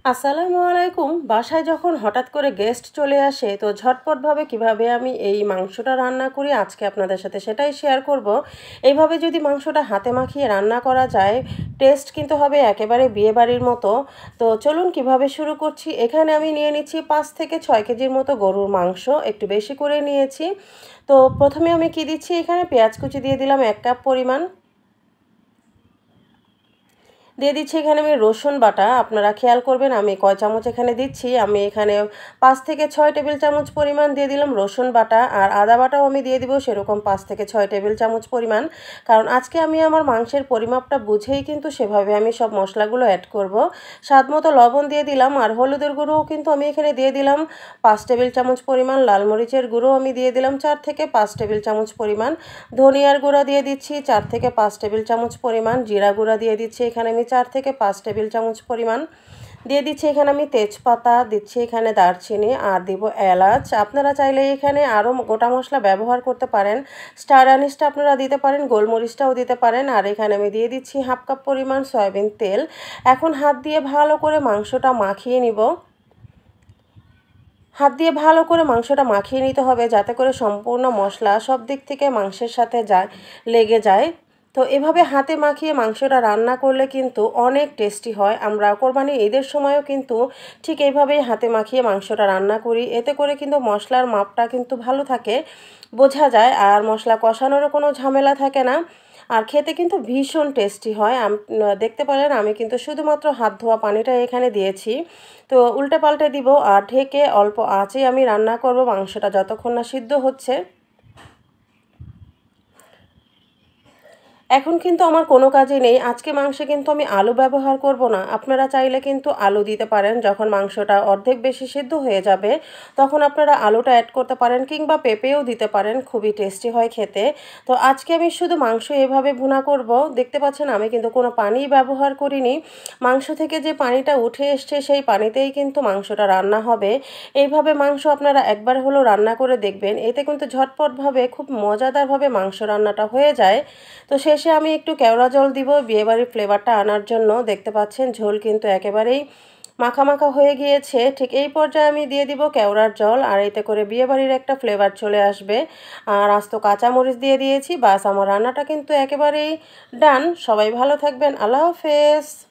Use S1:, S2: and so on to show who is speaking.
S1: আসসালামু আলাইকুম। বাসায় যখন হঠাৎ করে গেস্ট চলে আসে তো ঝটপটভাবে কিভাবে আমি এই মাংসটা রান্না করি আজকে আপনাদের সাথে সেটাই শেয়ার করব। এইভাবে যদি মাংসটা হাতে মাখিয়ে রান্না করা যায় টেস্ট কিন্তু হবে একেবারে বিয়েবাড়ির মতো। তো চলুন কিভাবে শুরু করছি। এখানে আমি নিয়ে নিচ্ছি 5 থেকে 6 কেজির মতো গরুর মাংস, একটু বেশি করে নিয়েছি। তো প্রথমে আমি কি দিচ্ছি, এখানে পেঁয়াজ কুচি দিয়ে দিলাম 1 কাপ পরিমাণ। দিয়ে দিচ্ছি এখানে আমি রসুন বাটা। আপনারা খেয়াল করবেন আমি কয় চামচ এখানে দিচ্ছি। আমি এখানে 5 থেকে 6 টেবিল চামচ পরিমাণ দিয়ে দিলাম রসুন বাটা, আর আদা বাটাও আমি দিয়ে দিব সেরকম 5 থেকে 6 টেবিল চামচ পরিমাণ। কারণ আজকে আমি আমার মাংসের পরিমাপটা বুঝেই কিন্তু সেভাবে আমি সব মশলাগুলো অ্যাড করব। স্বাদ মতো লবণ দিয়ে দিলাম, আর হলুদের গুঁড়োও কিন্তু আমি এখানে দিয়ে দিলাম 5 টেবিল চামচ পরিমাণ। লাল মরিচের গুঁড়ো আমি দিয়ে দিলাম 4 থেকে 5 টেবিল চামচ পরিমাণ। ধনিয়ার গুঁড়া দিয়ে দিচ্ছি 4 থেকে 5 টেবিল চামচ পরিমাণ। জিরা গুঁড়া দিয়ে দিচ্ছি এখানে আমি 4 থেকে 5 টেবিল চামচ পরিমাণ। দিয়ে দিচ্ছি এখানে আমি তেজপাতা, দিচ্ছি এখানে দারচিনি, আর দিব এলাচ। আপনারা চাইলে এখানে আরও গোটা মশলা ব্যবহার করতে পারেন। স্টার আনিসটা আপনারা দিতে পারেন, গোলমরিচটাও দিতে পারেন। আর এখানে আমি দিয়ে দিচ্ছি 1/2 কাপ পরিমাণ সয়াবিন তেল। এখন হাত দিয়ে ভালো করে মাংসটা মাখিয়ে নিব। হাত দিয়ে ভালো করে মাংসটা মাখিয়ে নিতে হবে যাতে করে সম্পূর্ণ মশলা সব দিক থেকে মাংসের সাথে লেগে যায়। তো এভাবে হাতে মাখিয়ে মাংসটা রান্না করলে কিন্তু অনেক টেস্টি হয়। আমরা কোরবানির ঈদের সময়ও কিন্তু ঠিক এইভাবেই হাতে মাখিয়ে মাংসটা রান্না করি। এতে করে কিন্তু মশলার মাপটা কিন্তু ভালো থাকে, বোঝা যায়, আর মশলা কষানোরও কোনো ঝামেলা থাকে না। আর খেতে কিন্তু ভীষণ টেস্টি হয়। দেখতে পারেন আমি কিন্তু শুধুমাত্র হাত ধোয়া পানিটা এখানে দিয়েছি। তো উল্টে পাল্টে দিব, আর ঢেকে অল্প আঁচে আমি রান্না করব মাংসটা যতক্ষণ না সিদ্ধ হচ্ছে। এখন কিন্তু আমার কোনো কাজই নেই। আজকে মাংসে কিন্তু আমি আলু ব্যবহার করব না। আপনারা চাইলে কিন্তু আলু দিতে পারেন। যখন মাংসটা অর্ধেক বেশি সিদ্ধ হয়ে যাবে তখন আপনারা আলুটা অ্যাড করতে পারেন, কিংবা পেঁপেও দিতে পারেন, খুবই টেস্টি হয় খেতে। তো আজকে আমি শুধু মাংস এভাবে ভুনা করব। দেখতে পাচ্ছেন আমি কিন্তু কোনো পানি ব্যবহার করিনি। মাংস থেকে যে পানিটা উঠে এসছে সেই পানিতেই কিন্তু মাংসটা রান্না হবে। এইভাবে মাংস আপনারা একবার হলেও রান্না করে দেখবেন, এতে কিন্তু ঝটপটভাবে খুব মজাদারভাবে মাংস রান্নাটা হয়ে যায়। তো শেষে আমি একটু কেওড়া জল দিব বিয়েবাড়ির ফ্লেভারটা আনার জন্য। দেখতে পাচ্ছেন ঝোল কিন্তু একেবারেই মাখা মাখা হয়ে গিয়েছে। ঠিক এই পর্যায়ে আমি দিয়ে দিব কেওড়ার জল, আর এতে করে বিয়েবাড়ির একটা ফ্লেভার চলে আসবে। আর আস্ত কাঁচামরিচ দিয়ে দিয়েছি। বাস আমার রান্নাটা কিন্তু একেবারেই ডান। সবাই ভালো থাকবেন। আল্লাহ হাফেজ।